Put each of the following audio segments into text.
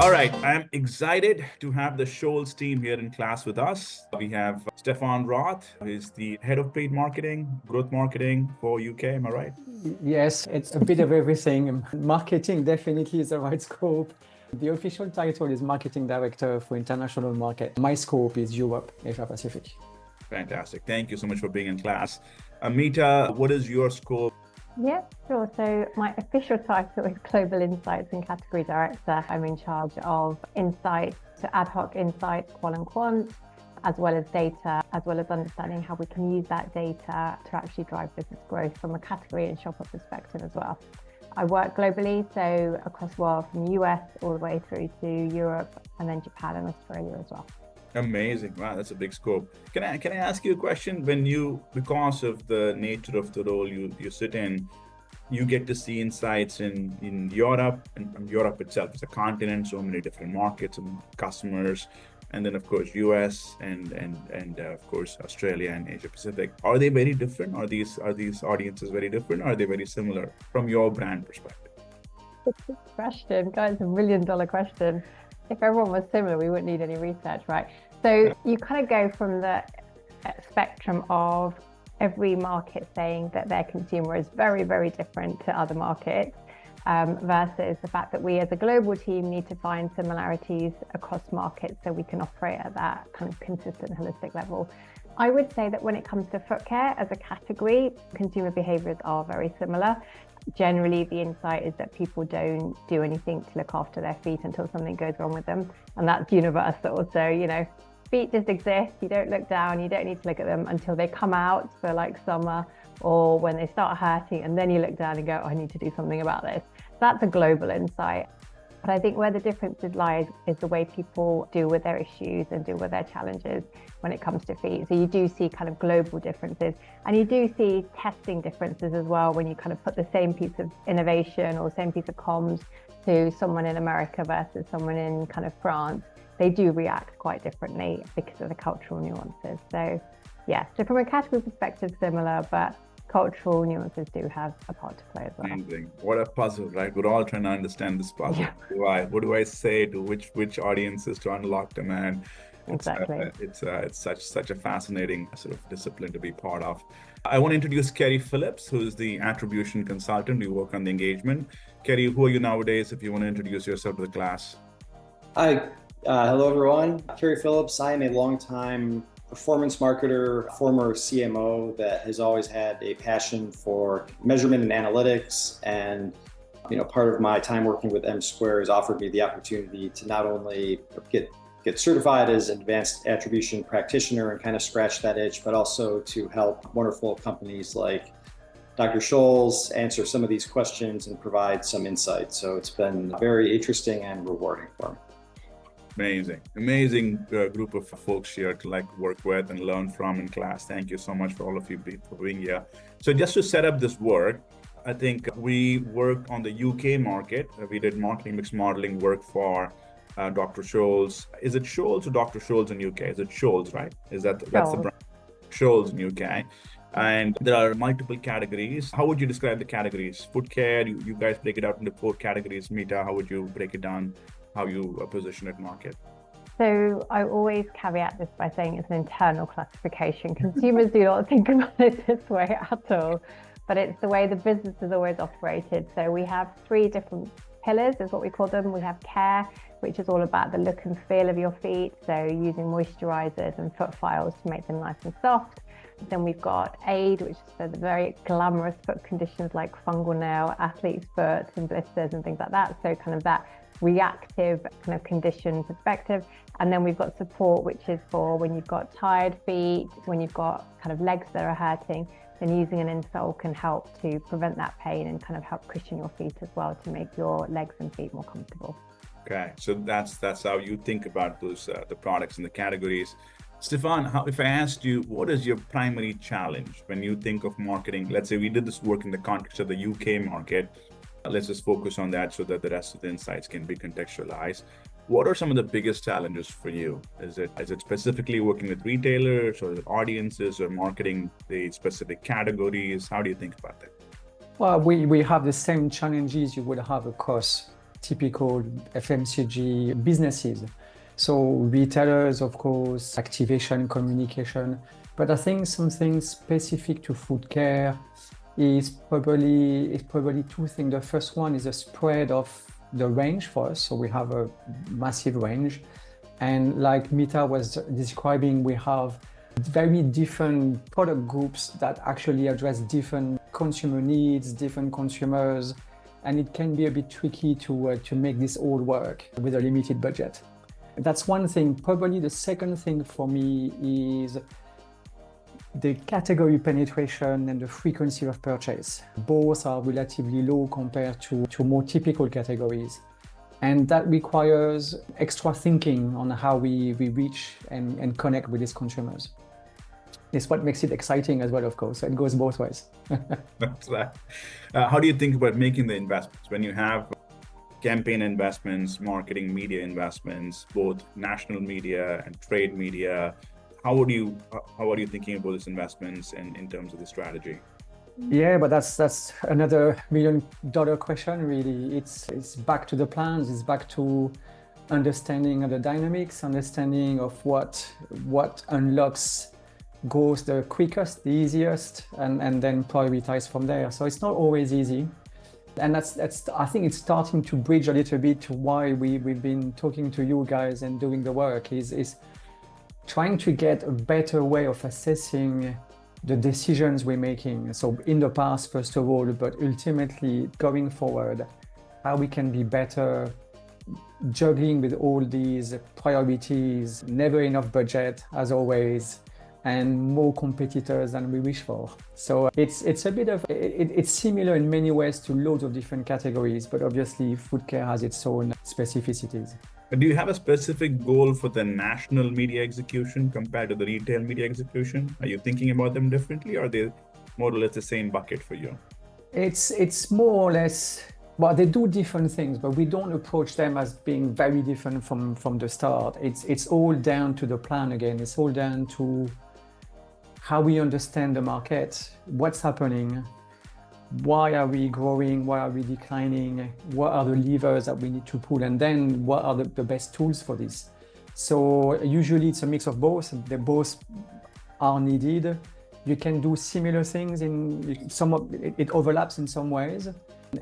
All right, I'm excited to have the Scholl's team here in class with us. We have Stephane Roth, who is the head of paid marketing, growth marketing for UK. Am I right? Yes, it's a bit of everything. Marketing definitely is the right scope. The official title is Marketing Director for International Market. My scope is Europe, Asia Pacific. Fantastic. Thank you so much for being in class. Mita, what is your scope? Yeah, sure. So my official title is Global Insights and Category Director. I'm in charge of insights, so ad hoc insights, qual and quant, as well as data, as well as understanding how we can use that data to actually drive business growth from a category and shopper perspective as well. I work globally, so across the world, from the US all the way through to Europe, and then Japan and Australia as well. Amazing. Wow, that's a big scope. Can I ask you a question? Because of the nature of the role you sit in, you get to see insights in Europe, and Europe itself is a continent, so many different markets and customers, and then of course US and of course Australia and Asia Pacific. Are they very different? Are these audiences very different? Or are they very similar from your brand perspective? It's a good question, guys. It's $1 million question. If everyone was similar, we wouldn't need any research, right? So you kind of go from the spectrum of every market saying that their consumer is very, very different to other markets, versus the fact that we as a global team need to find similarities across markets so we can operate at that kind of consistent, holistic level. I would say that when it comes to foot care as a category, consumer behaviors are very similar. Generally, the insight is that people don't do anything to look after their feet until something goes wrong with them. And that's universal. So, feet just exist. You don't look down. You don't need to look at them until they come out for like summer or when they start hurting. And then you look down and go, oh, I need to do something about this. That's a global insight. But I think where the differences lies is the way people deal with their issues and deal with their challenges when it comes to feet. So you do see kind of global differences, and you do see testing differences as well when you kind of put the same piece of innovation or same piece of comms to someone in America versus someone in kind of France. They do react quite differently because of the cultural nuances. So yeah, so from a category perspective, similar, but cultural nuances do have a part to play as well. Amazing. What a puzzle, right? We're all trying to understand this puzzle. Yeah. What do I say to which audiences to unlock demand? Exactly. It's such a fascinating sort of discipline to be part of. I want to introduce Keary Phillips, who is the Attribution Consultant. We work on the engagement. Keary, who are you nowadays, if you want to introduce yourself to the class? Hi, hello everyone. Keary Phillips. I am a longtime performance marketer, former CMO that has always had a passion for measurement and analytics. And part of my time working with M Square has offered me the opportunity to not only get certified as an advanced attribution practitioner and kind of scratch that itch, but also to help wonderful companies like Dr. Scholl's answer some of these questions and provide some insight. So it's been very interesting and rewarding for me. Amazing group of folks here to work with and learn from in class. Thank you so much for all of you for being here. So just to set up this work, I think we worked on the UK market. We did marketing mix modeling work for Dr. Scholl's. Is it Scholl's or Dr. Scholl's in UK? Is it Scholl's, right? That's the brand? Scholl's in UK. And there are multiple categories. How would you describe the categories? Foot care, you guys break it out into 4 categories. Mita, how would you break it down? How you position it market? So I always caveat this by saying it's an internal classification. Consumers do not think about it this way at all, but it's the way the business has always operated. So we have 3 different pillars, is what we call them. We have care, which is all about the look and feel of your feet. So using moisturizers and foot files to make them nice and soft. Then we've got aid, which is for the very glamorous foot conditions like fungal nail, athlete's foot and blisters and things like that. So kind of that reactive kind of condition perspective. And then we've got support, which is for when you've got tired feet, when you've got kind of legs that are hurting, then using an insole can help to prevent that pain and kind of help cushion your feet as well to make your legs and feet more comfortable. Okay, so that's how you think about those the products and the categories. Stephane, if I asked you, what is your primary challenge when you think of marketing? Let's say we did this work in the context of the UK market. Let's just focus on that so that the rest of the insights can be contextualized. What are some of the biggest challenges for you? Is it specifically working with retailers or audiences or marketing the specific categories? How do you think about that? Well, we have the same challenges you would have across typical FMCG businesses. So retailers, of course, activation, communication. But I think something specific to food care is probably two things. The first one is a spread of the range for us. So we have a massive range. And like Mita was describing, we have very different product groups that actually address different consumer needs, different consumers. And it can be a bit tricky to make this all work with a limited budget. That's one thing. Probably the second thing for me is the category penetration and the frequency of purchase. Both are relatively low compared to more typical categories. And that requires extra thinking on how we reach and connect with these consumers. It's what makes it exciting as well, of course. It goes both ways. That's right. How do you think about making the investments when you have campaign investments, marketing media investments, both national media and trade media? How are you thinking about these investments and in terms of the strategy? Yeah, but that's another $1 million question, really. It's back to the plans. It's back to understanding of the dynamics, understanding of what unlocks goes the quickest, the easiest, and then prioritize from there. So it's not always easy. And that's I think it's starting to bridge a little bit to why we've been talking to you guys and doing the work is trying to get a better way of assessing the decisions we're making. So in the past, first of all, but ultimately going forward, how we can be better juggling with all these priorities, never enough budget as always, and more competitors than we wish for. So it's a bit of, it's similar in many ways to loads of different categories, but obviously food care has its own specificities. Do you have a specific goal for the national media execution compared to the retail media execution? Are you thinking about them differently, or are they more or less the same bucket for you? It's more or less, well, they do different things, but we don't approach them as being very different from the start. It's all down to the plan again. It's all down to how we understand the market, what's happening, why are we growing, why are we declining, what are the levers that we need to pull, and then what are the best tools for this. So usually it's a mix of both. They both are needed. You can do similar things in some of it overlaps in some ways.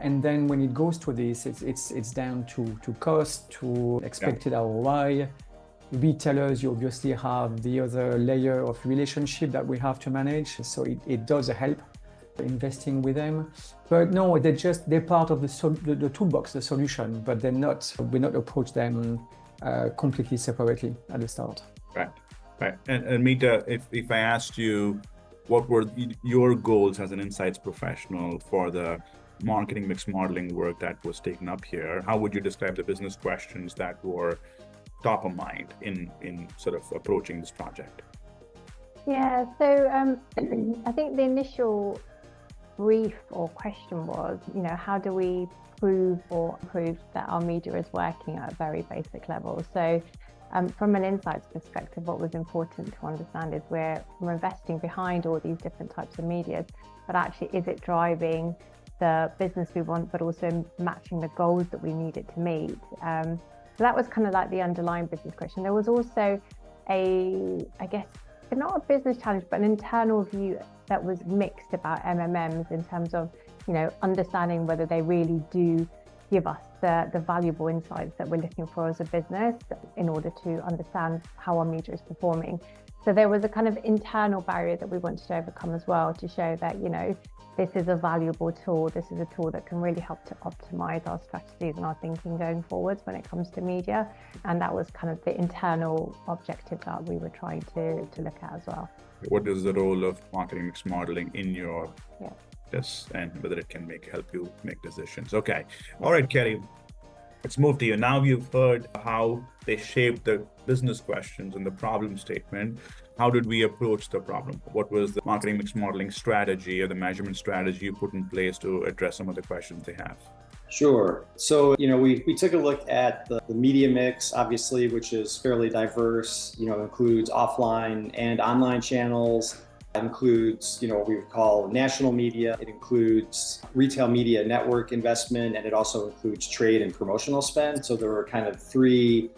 And then when it goes to this, it's down to cost, to expected ROI. Retailers, you obviously have the other layer of relationship that we have to manage. So it does help investing with them. But no, they're part of the toolbox, the solution, but we're not approach them completely separately at the start. Right. And Mita, if I asked you, what were your goals as an insights professional for the marketing mix modeling work that was taken up here, how would you describe the business questions that were top of mind in sort of approaching this project? Yeah, so I think the initial brief or question was, how do we prove or prove that our media is working at a very basic level? So from an insights perspective, what was important to understand is we're investing behind all these different types of media, but actually is it driving the business we want, but also matching the goals that we need it to meet? So that was kind of like the underlying business question. There was also I guess, not a business challenge, but an internal view that was mixed about MMMs in terms of, understanding whether they really do give us the valuable insights that we're looking for as a business in order to understand how our media is performing. So there was a kind of internal barrier that we wanted to overcome as well to show that, this is a valuable tool. This is a tool that can really help to optimize our strategies and our thinking going forwards when it comes to media. And that was kind of the internal objective that we were trying to look at as well. What is the role of marketing mix modeling in your this, and whether it can help you make decisions? Okay. All right, Keary, let's move to you. Now you've heard how they shape the business questions and the problem statement. How did we approach the problem? What was the marketing mix modeling strategy or the measurement strategy you put in place to address some of the questions they have? Sure. So, we took a look at the media mix, obviously, which is fairly diverse, includes offline and online channels. It includes, what we would call national media. It includes retail media network investment, and it also includes trade and promotional spend. So there were kind of three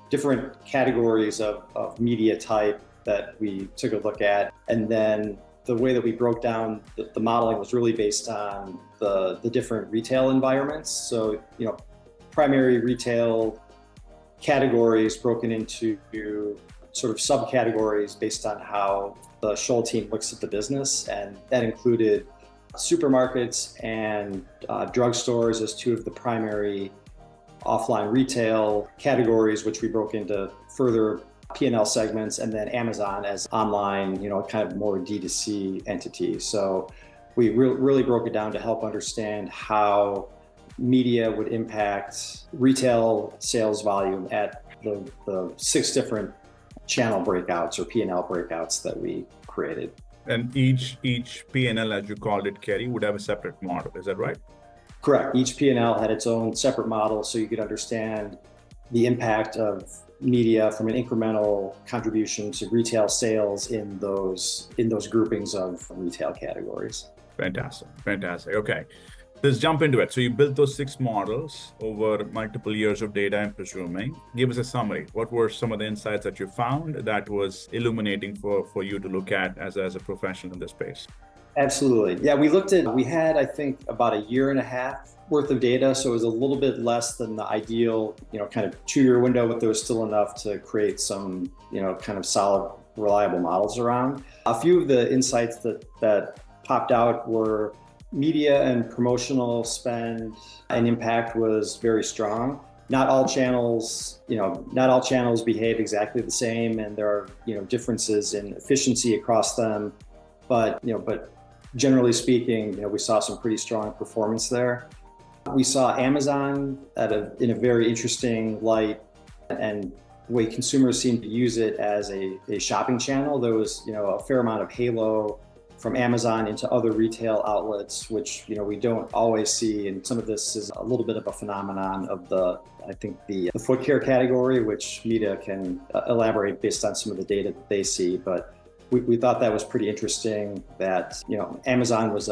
different categories of media type that we took a look at. And then the way that we broke down the modeling was really based on the different retail environments. So, primary retail categories broken into sort of subcategories based on how the Scholl team looks at the business. And that included supermarkets and drugstores as two of the primary offline retail categories, which we broke into further P&L segments, and then Amazon as online, kind of more D2C entity. So we really broke it down to help understand how media would impact retail sales volume at the 6 different channel breakouts or P&L breakouts that we created. And each P&L, as you called it, Keary, would have a separate model. Is that right? Correct. Each P&L had its own separate model, so you could understand the impact of media from an incremental contribution to retail sales in those groupings of retail categories. Fantastic. Okay. Let's jump into it. So you built those 6 models over multiple years of data, I'm presuming. Give us a summary. What were some of the insights that you found that was illuminating for you to look at as a professional in this space? Absolutely. Yeah, we had, I think, about a year and a half worth of data. So it was a little bit less than the ideal, kind of 2-year window, but there was still enough to create some, kind of solid, reliable models around. A few of the insights that popped out were media and promotional spend and impact was very strong. Not all channels behave exactly the same, and there are, differences in efficiency across them. But generally speaking, we saw some pretty strong performance there. We saw Amazon in a very interesting light, and the way consumers seem to use it as a shopping channel. There was, a fair amount of halo from Amazon into other retail outlets, which, we don't always see. And some of this is a little bit of a phenomenon of the foot care category, which Mita can elaborate based on some of the data that they see. But we thought that was pretty interesting that, Amazon was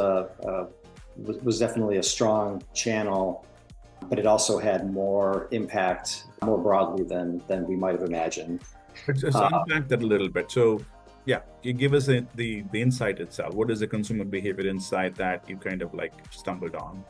definitely a strong channel, but it also had more impact more broadly than we might have imagined. Let's unpack that a little bit. So, yeah, you give us the insight itself. What is the consumer behavior insight that you kind of stumbled on?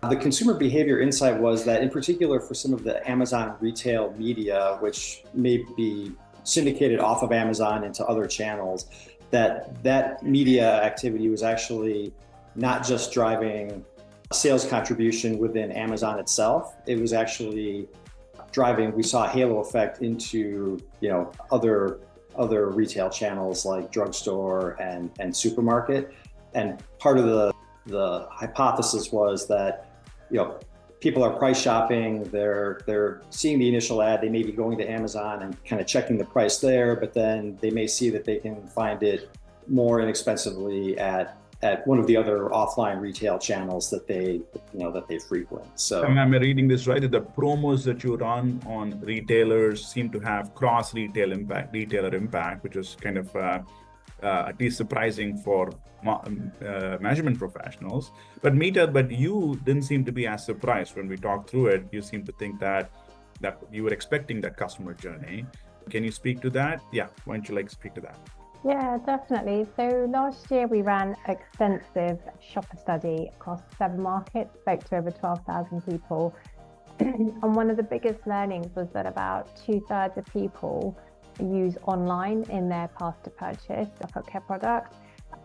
The consumer behavior insight was that, in particular, for some of the Amazon retail media, which may be syndicated off of Amazon into other channels, that media activity was actually not just driving sales contribution within Amazon itself. It was actually we saw a halo effect into, other retail channels like drugstore and supermarket. And part of the hypothesis was that, people are price shopping, they're seeing the initial ad, they may be going to Amazon and kind of checking the price there, but then they may see that they can find it more inexpensively at one of the other offline retail channels that they frequent. So am I reading this right? That the promos that you run on retailers seem to have retailer impact, which is kind of at least surprising for measurement professionals. But you didn't seem to be as surprised when we talked through it. You seem to think that you were expecting that customer journey. Can you speak to that? Yeah, why don't you speak to that? Yeah, definitely. So last year we ran an extensive shopper study across 7 markets, spoke to over 12,000 people. And one of the biggest learnings was that about 2/3 of people use online in their path to purchase a foot care product.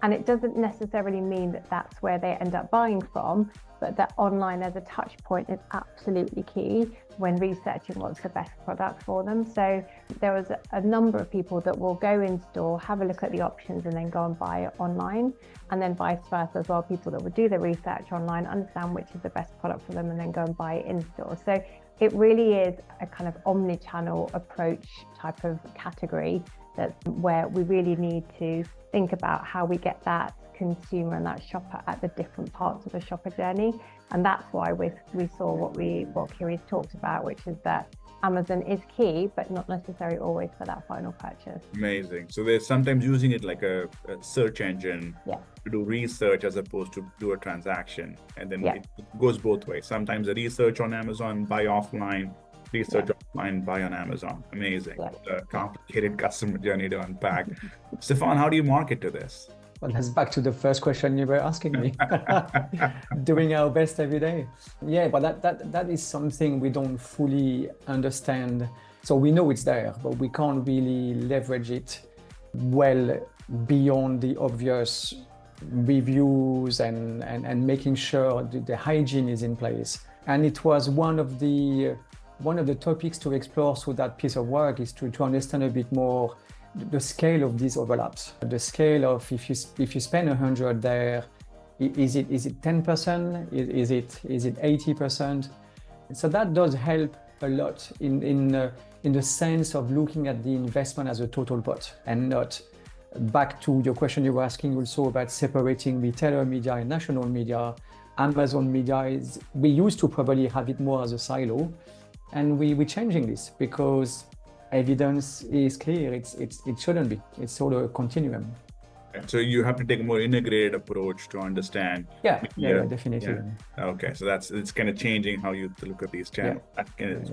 And it doesn't necessarily mean that that's where they end up buying from, but that online as a touch point is absolutely key when researching what's the best product for them. So there was a number of people that will go in store, have a look at the options, and then go and buy it online. And then vice versa as well, people that would do the research online, understand which is the best product for them, and then go and buy it in store. So it really is a kind of omnichannel approach type of category, that's where we really need to think about how we get that consumer and that shopper at the different parts of the shopper journey. And that's why we saw what Keary's talked about, which is that Amazon is key, but not necessarily always for that final purchase. Amazing. So they're sometimes using it like a search engine to do research as opposed to do a transaction. And then it goes both ways. Sometimes the research on Amazon, buy offline, research offline, buy on Amazon. Amazing. A complicated customer journey to unpack. Stephane, how do you market to this? Well, that's back to the first question you were asking me. Doing our best every day. Yeah, but that is something we don't fully understand. So we know it's there, but we can't really leverage it well beyond the obvious reviews and making sure the hygiene is in place. And it was one of the topics to explore through that piece of work is to understand a bit more the scale of these overlaps, the scale of if you spend 100 there, is it 10%? Is it 80%? So that does help a lot in the sense of looking at the investment as a total pot and not back to your question you were asking also about separating retailer media and national media. Amazon media we used to probably have it more as a silo, and we're changing this because evidence is clear. It shouldn't be. It's sort of a continuum. So you have to take a more integrated approach to understand. Yeah, definitely. Yeah. Okay, so it's kind of changing how you look at these channels.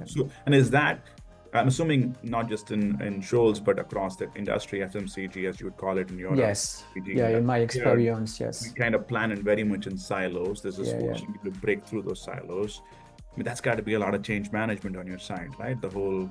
So, and is that, I'm assuming not just in Scholl's, but across the industry, FMCG, as you would call it in Europe. Yes. In my experience, yes. We kind of plan it very much in silos. There's this force to break through those silos. I mean, that's got to be a lot of change management on your side, right? The whole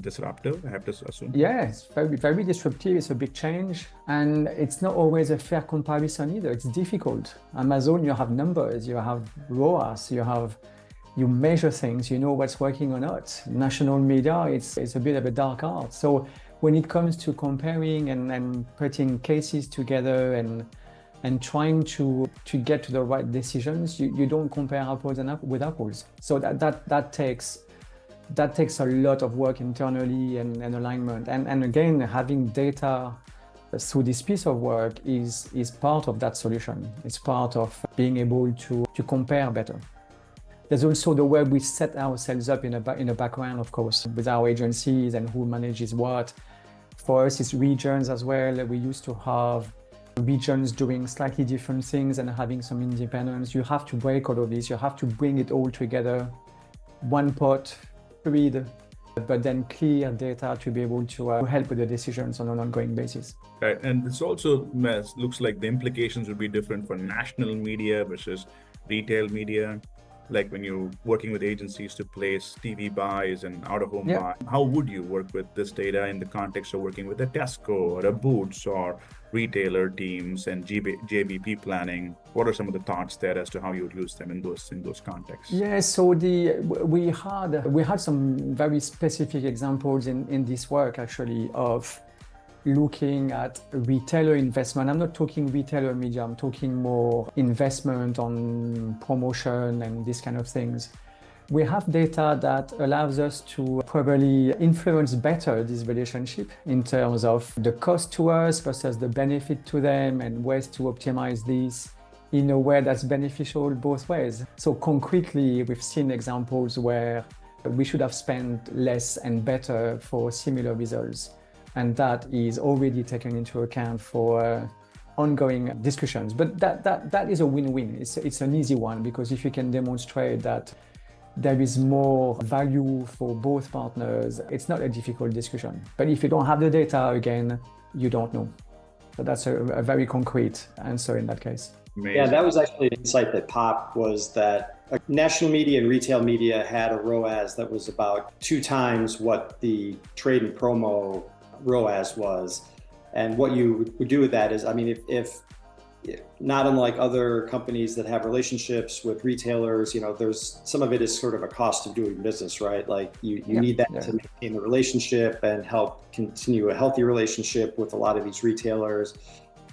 disruptive, I have to assume. Yes, very, very disruptive. It's a big change, and it's not always a fair comparison either. It's difficult. Amazon, you have numbers, you have ROAS, you measure things, you know what's working or not. National media, it's a bit of a dark art. So when it comes to comparing and putting cases together and trying to get to the right decisions, you don't compare apples with apples. So that takes a lot of work internally and alignment. And again, having data through this piece of work is part of that solution. It's part of being able to compare better. There's also the way we set ourselves up in a background, of course, with our agencies and who manages what. For us, it's regions as well. We used to have regions doing slightly different things and having some independence. You have to break all of this. You have to bring it all together. One pot, read, but then clear data to be able to help with the decisions on an ongoing basis. Right, and it's also looks like the implications would be different for national media versus retail media. Like when you're working with agencies to place TV buys and out-of-home buys, how would you work with this data in the context of working with a Tesco or a Boots or retailer teams and JBP planning? What are some of the thoughts there as to how you would use them in those contexts? Yeah, so we had some very specific examples in this work actually of looking at retailer investment. I'm not talking retailer media, I'm talking more investment on promotion and these kind of things. We have data that allows us to probably influence better this relationship in terms of the cost to us versus the benefit to them and ways to optimize this in a way that's beneficial both ways. So concretely, we've seen examples where we should have spent less and better for similar results. And that is already taken into account for ongoing discussions. But that is a win-win. It's an easy one because if you can demonstrate that there is more value for both partners, it's not a difficult discussion. But if you don't have the data, again, you don't know. So that's a very concrete answer in that case. Amazing. Yeah, that was actually an insight that popped, was that national media and retail media had a ROAS that was about 2 times what the trade and promo ROAS was. And what you would do with that is, I mean, if not unlike other companies that have relationships with retailers, there's some of it is sort of a cost of doing business, right? Like you need that to maintain the relationship and help continue a healthy relationship with a lot of these retailers,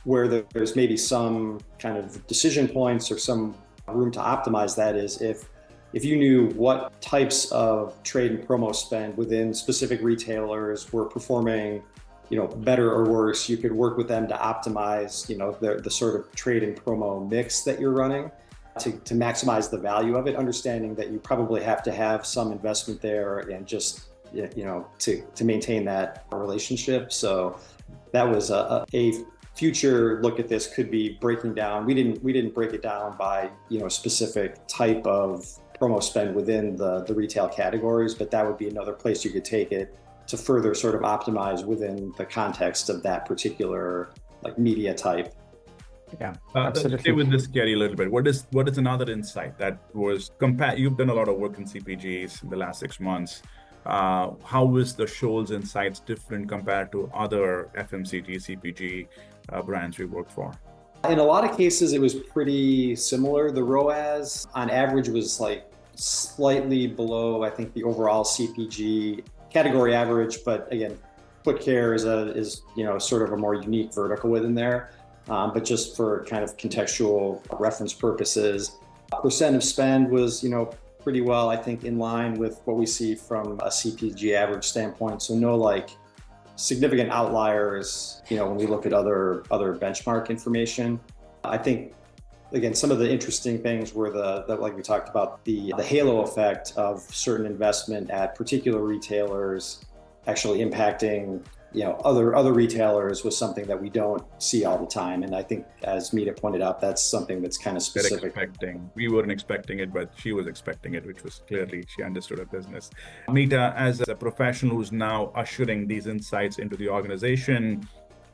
where there's maybe some kind of decision points or some room to optimize that is if you knew what types of trade and promo spend within specific retailers were performing better or worse, you could work with them to optimize, the sort of trade and promo mix that you're running to maximize the value of it, understanding that you probably have to have some investment there and just, to maintain that relationship. So that was a future look at this could be breaking down. We didn't break it down by, a specific type of promo spend within the retail categories, but that would be another place you could take it to further sort of optimize within the context of that particular media type. Yeah, Let's stay with this, Keary, a little bit. What is another insight that was you've done a lot of work in CPGs in the last 6 months. How is the Scholl's insights different compared to other FMCG, CPG brands we work for? In a lot of cases, it was pretty similar. The ROAS on average was slightly below, I think, the overall CPG category average. But again, foot care is sort of a more unique vertical within there. But just for kind of contextual reference purposes, percent of spend was, pretty well, I think, in line with what we see from a CPG average standpoint. So no significant outliers, when we look at other benchmark information. I think, again, some of the interesting things were like we talked about, the halo effect of certain investment at particular retailers actually impacting other retailers was something that we don't see all the time. And I think, as Mita pointed out, that's something that's kind of specific. We weren't expecting it, but she was expecting it, which was clearly she understood her business. Mita, as a professional who's now ushering these insights into the organization,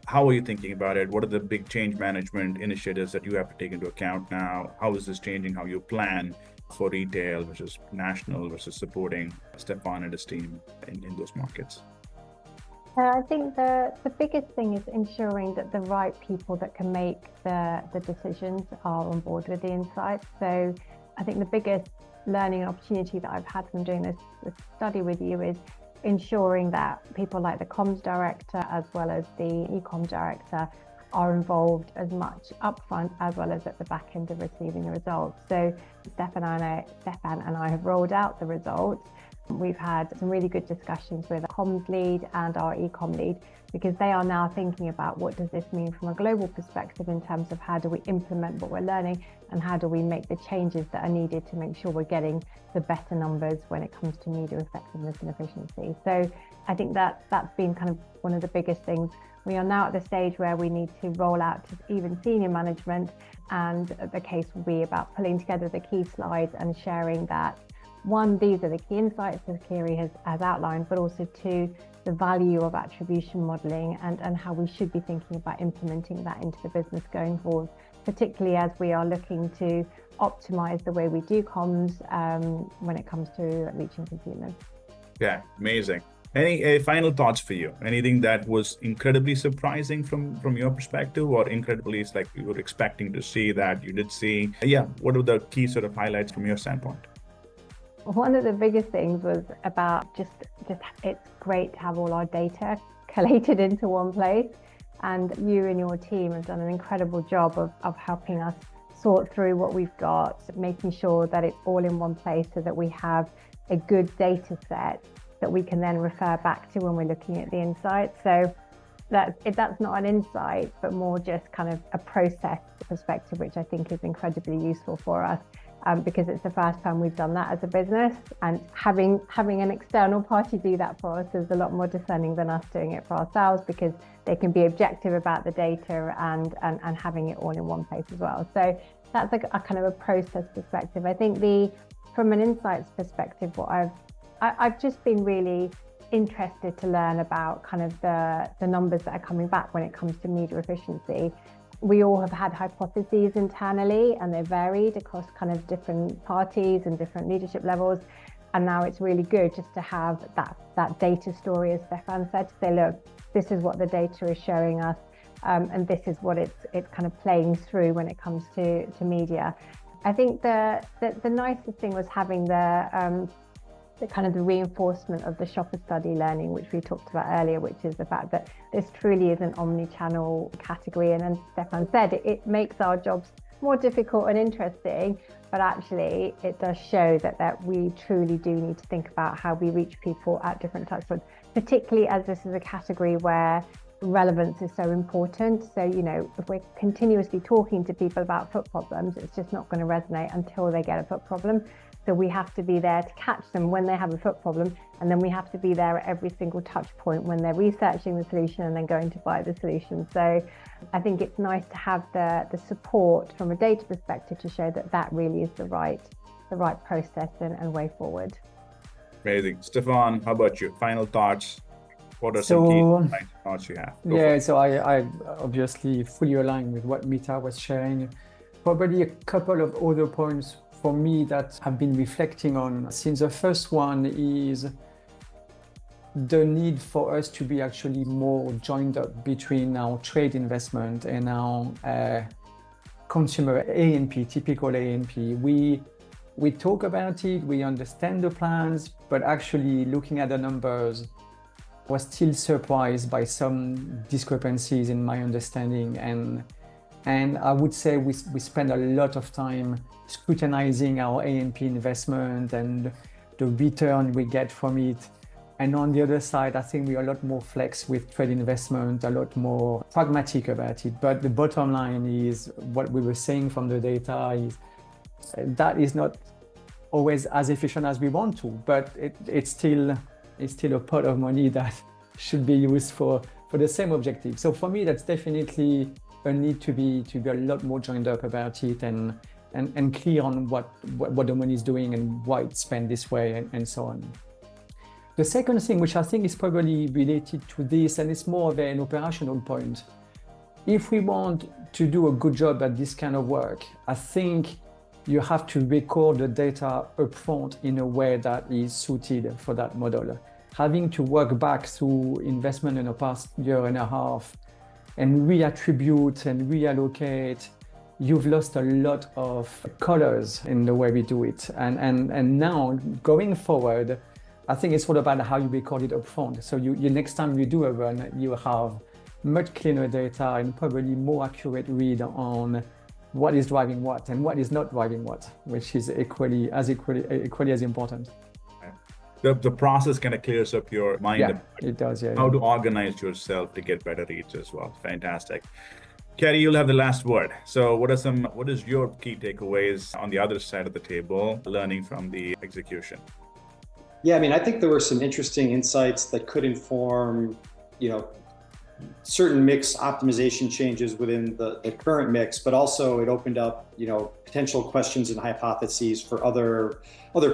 how are you thinking about it? What are the big change management initiatives that you have to take into account now? How is this changing how you plan for retail versus national versus supporting Stephane and his team in those markets? I think the biggest thing is ensuring that the right people that can make the decisions are on board with the insights. So I think the biggest learning and opportunity that I've had from doing this study with you is ensuring that people like the comms director as well as the e-com director are involved as much upfront as well as at the back end of receiving the results. So Stephane and I have rolled out the results. We've had some really good discussions with our comms lead and our e-com lead, because they are now thinking about what does this mean from a global perspective in terms of how do we implement what we're learning and how do we make the changes that are needed to make sure we're getting the better numbers when it comes to media effectiveness and efficiency. So I think that's been kind of one of the biggest things. We are now at the stage where we need to roll out to even senior management, and the case will be about pulling together the key slides and sharing that. One, these are the key insights as Keary has outlined, but also two, the value of attribution modeling and how we should be thinking about implementing that into the business going forward, particularly as we are looking to optimize the way we do comms when it comes to reaching consumers. Yeah, amazing. Any final thoughts for you? Anything that was incredibly surprising from your perspective, or incredibly like you were expecting to see that you did see? Yeah, what are the key sort of highlights from your standpoint? One of the biggest things was about just it's great to have all our data collated into one place, and you and your team have done an incredible job of helping us sort through what we've got, making sure that it's all in one place so that we have a good data set that we can then refer back to when we're looking at the insights. So that's not an insight, but more just kind of a process perspective, which I think is incredibly useful for us. Because it's the first time we've done that as a business, and having an external party do that for us is a lot more discerning than us doing it for ourselves, because they can be objective about the data and having it all in one place as well. So that's like a kind of a process perspective. I think from an insights perspective, what I've just been really interested to learn about kind of the numbers that are coming back when it comes to media efficiency. We all have had hypotheses internally, and they're varied across kind of different parties and different leadership levels. And now it's really good just to have that data story, as Stephane said, to say, look, this is what the data is showing us, and this is what it's kind of playing through when it comes to media. I think the nicest thing was having the kind of the reinforcement of the shopper study learning, which we talked about earlier, which is the fact that this truly is an omnichannel category. And as Stephane said, it makes our jobs more difficult and interesting, but actually it does show that we truly do need to think about how we reach people at different touch points, particularly as this is a category where relevance is so important. So, if we're continuously talking to people about foot problems, it's just not going to resonate until they get a foot problem. So we have to be there to catch them when they have a foot problem, and then we have to be there at every single touch point when they're researching the solution and then going to buy the solution. So I think it's nice to have the support from a data perspective to show that really is the right process and way forward. Amazing. Stephane, how about you? Final thoughts? What are some key thoughts you have? Yeah, so I obviously fully align with what Mita was sharing. Probably a couple of other points for me that I've been reflecting on since. The first one is the need for us to be actually more joined up between our trade investment and our consumer A&P, typical A&P. We talk about it, we understand the plans, but actually looking at the numbers, was still surprised by some discrepancies in my understanding. And I would say we spend a lot of time scrutinizing our A&P investment and the return we get from it. And on the other side, I think we're a lot more flex with trade investment, a lot more pragmatic about it. But the bottom line is what we were saying from the data is that is not always as efficient as we want to, but it's still a pot of money that should be used for the same objective. So for me, that's definitely a need to be a lot more joined up about it and clear on what the money is doing and why it's spent this way and so on. The second thing, which I think is probably related to this, and it's more of an operational point, if we want to do a good job at this kind of work, I think you have to record the data upfront in a way that is suited for that model. Having to work back through investment in the past year and a half and reattribute and reallocate, you've lost a lot of colors in the way we do it. And now going forward, I think it's all about how you record it upfront. So you next time you do a run, you have much cleaner data and probably more accurate read on what is driving what and what is not driving what, which is equally as important. The process kind of clears up your mind. Yeah, it does. Yeah. How to organize yourself to get better reads as well. Fantastic. Keary, you'll have the last word. So what is your key takeaways on the other side of the table, learning from the execution? Yeah, I think there were some interesting insights that could inform, certain mix optimization changes within the current mix, but also it opened up, potential questions and hypotheses for other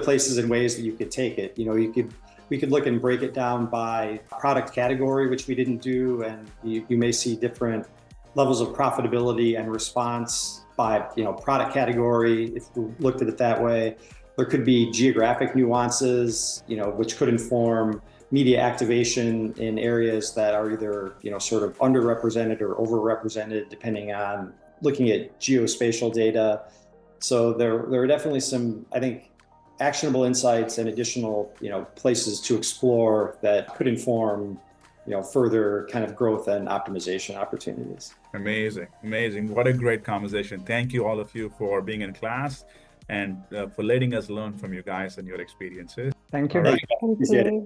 places and ways that you could take it. We could look and break it down by product category, which we didn't do, and you may see different levels of profitability and response by, product category if we looked at it that way. There could be geographic nuances, which could inform media activation in areas that are either, sort of underrepresented or overrepresented, depending on looking at geospatial data. So there are definitely some, I think, actionable insights and additional, places to explore that could inform, further kind of growth and optimization opportunities. Amazing. What a great conversation. Thank you, all of you, for being in class and for letting us learn from you guys and your experiences. Thank you. All right. Appreciate it.